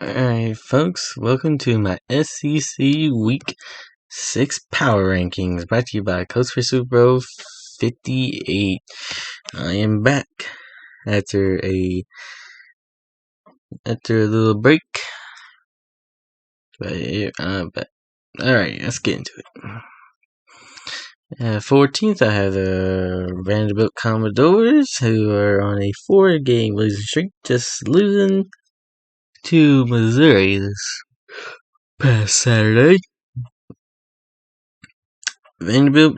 Alright, folks, welcome to my SEC Week 6 Power Rankings, brought to you by Coach for Super Bowl 58. I am back after a little break. But alright, let's get into it. 14th, I have the Vanderbilt Commodores, who are on a 4-game losing streak, just losing to Missouri this past Saturday. Vanderbilt,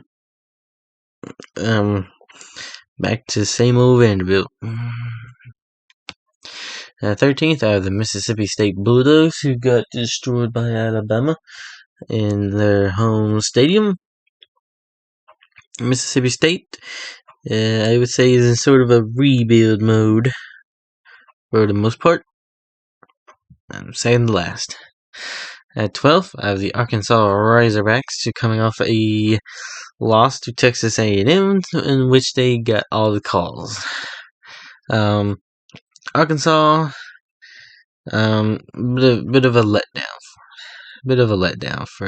back to same old Vanderbilt. 13th, I have the Mississippi State Bulldogs, who got destroyed by Alabama in their home stadium. Mississippi State, I would say, is in sort of a rebuild mode for the most part. I'm second to last. At 12th, I have the Arkansas Razorbacks, who coming off a loss to Texas A&M, in which they got all the calls. Arkansas, bit of a letdown for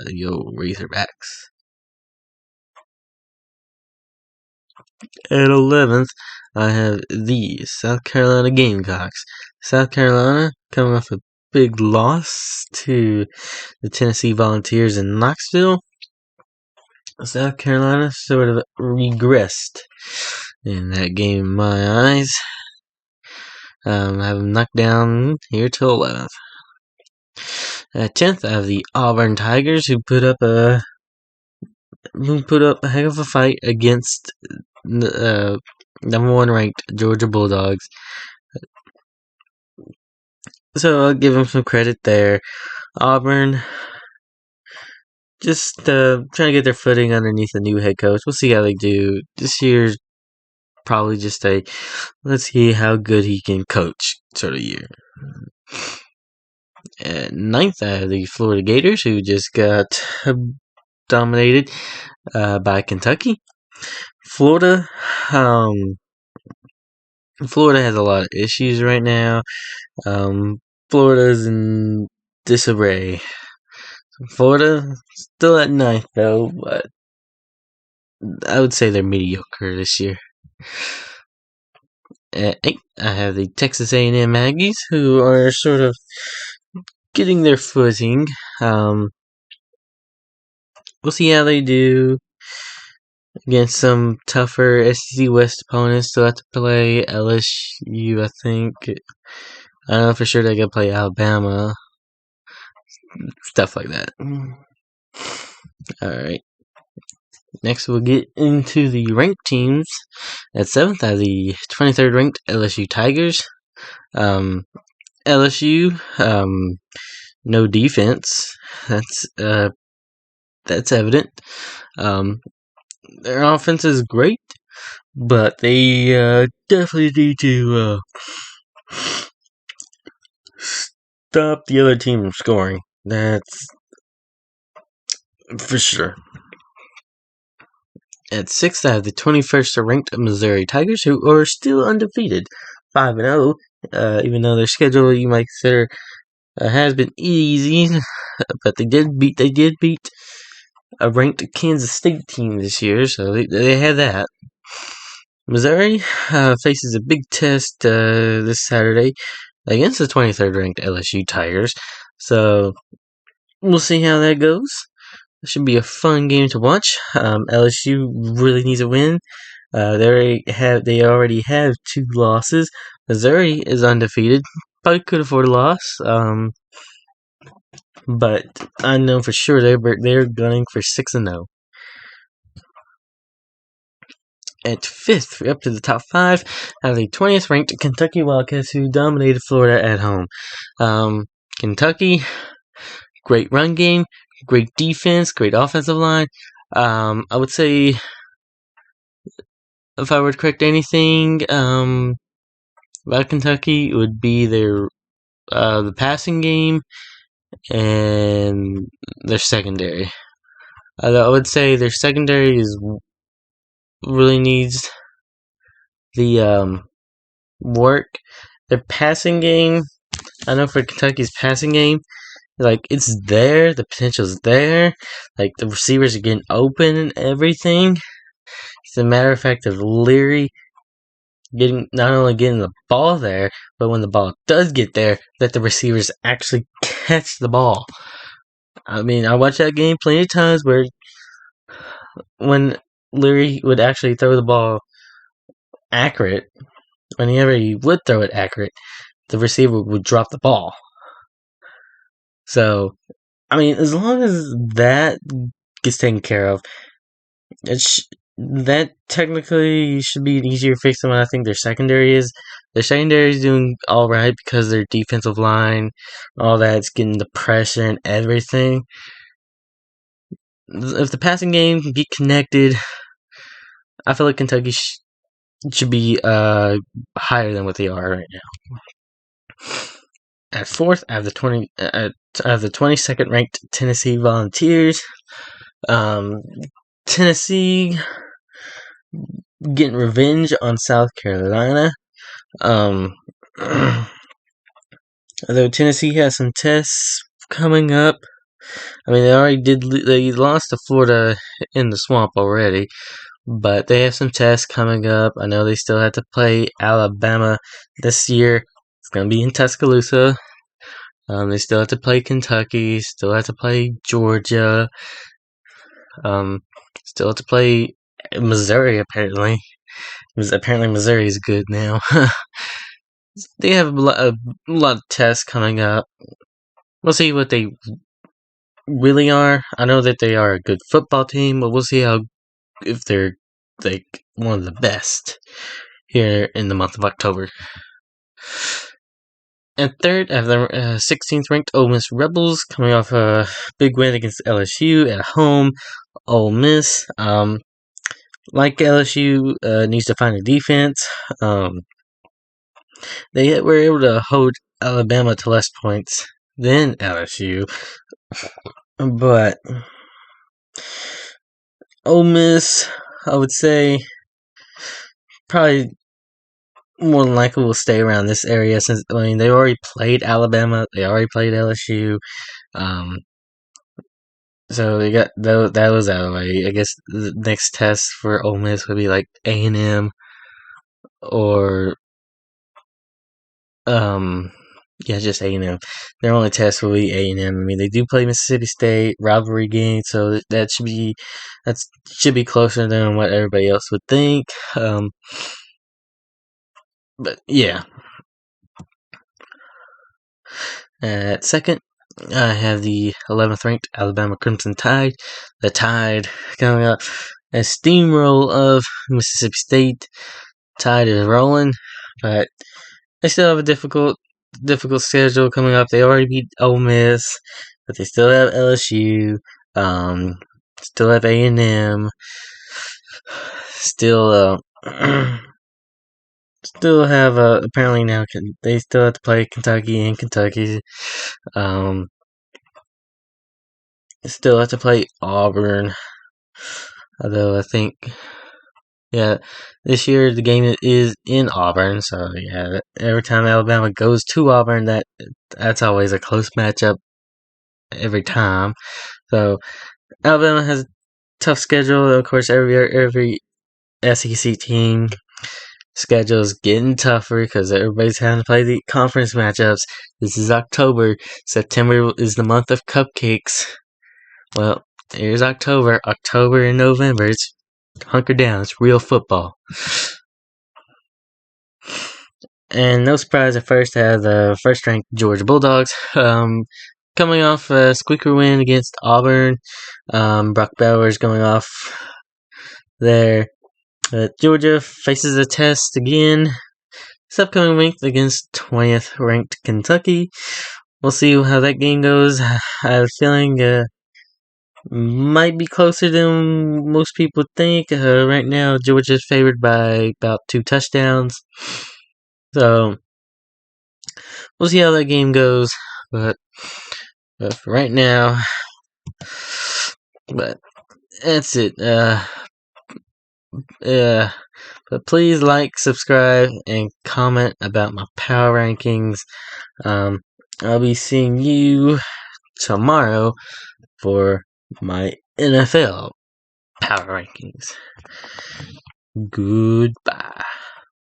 your Razorbacks. At 11th, I have the South Carolina Gamecocks. South Carolina coming off a big loss to the Tennessee Volunteers in Knoxville. South Carolina sort of regressed in that game in my eyes. I have them knocked down here till 11th. At 10th, I have the Auburn Tigers, who put up a heck of a fight against the number 1 ranked Georgia Bulldogs. So I'll give them some credit there. Auburn, just trying to get their footing underneath a new head coach. We'll see how they do. This year's probably just let's see how good he can coach sort of year. At 9th, I have the Florida Gators, who just got dominated by Kentucky. Florida has a lot of issues right now. Florida's in disarray. Florida still at 9th though, but I would say they're mediocre this year. At 8th, I have the Texas A&M Aggies, who are sort of getting their footing. We'll see how they do against some tougher SEC West opponents. They'll have to play LSU, I think. I don't know for sure they're going to play Alabama. Stuff like that. Alright. Next, we'll get into the ranked teams. At 7th, I have the 23rd ranked LSU Tigers. LSU, no defense. That's evident. Their offense is great, but they definitely need to stop the other team from scoring. That's for sure. At 6th, I have the 21st ranked Missouri Tigers, who are still undefeated, 5-0. Even though their schedule, you might consider, has been easy, but they did beat a ranked Kansas State team this year, so they had that. Missouri faces a big test this Saturday against the 23rd ranked LSU Tigers, so we'll see how that goes. It should be a fun game to watch. LSU really needs a win. They already have 2 losses. Missouri is undefeated. Probably could afford a loss. But I know for sure they're gunning for 6-0. At 5th, up to the top 5, I have the 20th ranked Kentucky Wildcats, who dominated Florida at home. Kentucky, great run game, great defense, great offensive line. I would say, if I were to correct anything about Kentucky, it would be their the passing game and their secondary. I would say their secondary really needs the work. Their passing game I know for Kentucky's passing game, like it's there, the potential's there. Like the receivers are getting open and everything. It's a matter of fact of Leary not only getting the ball there, but when the ball does get there, that the receivers actually catch the ball. I mean, I watched that game plenty of times where when Leary would actually throw the ball accurate, whenever he would throw it accurate, the receiver would drop the ball. So, I mean, as long as that gets taken care of, that technically should be an easier fix than what I think their secondary is. Their secondary is doing all right because their defensive line, all that's getting the pressure and everything. If the passing game can get connected, I feel like Kentucky should be higher than what they are right now. At fourth, I have the 22nd ranked Tennessee Volunteers. Tennessee getting revenge on South Carolina. Although Tennessee has some tests coming up. I mean, they lost to Florida in the swamp already, but they have some tests coming up. I know they still have to play Alabama this year. It's going to be in Tuscaloosa. They still have to play Kentucky, still have to play Georgia, still have to play Missouri, apparently. Apparently Missouri is good now. They have a lot of tests coming up. We'll see what they really are. I know that they are a good football team, but we'll see if they're like one of the best here in the month of October. And third, I have the 16th ranked Ole Miss Rebels coming off a big win against LSU at home. Ole Miss, like LSU, needs to find a defense. They were able to hold Alabama to less points than LSU, but Ole Miss, I would say, probably more than likely will stay around this area since they already played Alabama, they already played LSU, so they got that was out of the way. I guess the next test for Ole Miss would be like A&M or just A&M. Their only test will be A&M. I mean, they do play Mississippi State rivalry game, so that should be closer than what everybody else would think. But yeah. At second, I have the 11th ranked Alabama Crimson Tide. The Tide coming up a steamroll of Mississippi State. Tide is rolling, but they still have a difficult schedule coming up. They already beat Ole Miss, but they still have LSU. Still have A&M. Still have apparently now they still have to play Kentucky and Kentucky. Still have to play Auburn. Although I think, this year the game is in Auburn, so yeah, every time Alabama goes to Auburn, that's always a close matchup every time. So Alabama has a tough schedule. Of course, every SEC team schedule is getting tougher because everybody's having to play the conference matchups. This is October. September is the month of cupcakes. Well, here's October. October and November. It's hunker down. It's real football. And no surprise at first, I have the first-ranked Georgia Bulldogs coming off a squeaker win against Auburn. Brock Bowers going off there. Georgia faces a test again this upcoming week against 20th ranked Kentucky. We'll see how that game goes. I have a feeling might be closer than most people think. Right now, Georgia's favored by about 2 touchdowns. So, we'll see how that game goes. But for right now, but that's it. But please like, subscribe, and comment about my power rankings. I'll be seeing you tomorrow for my NFL power rankings. Good.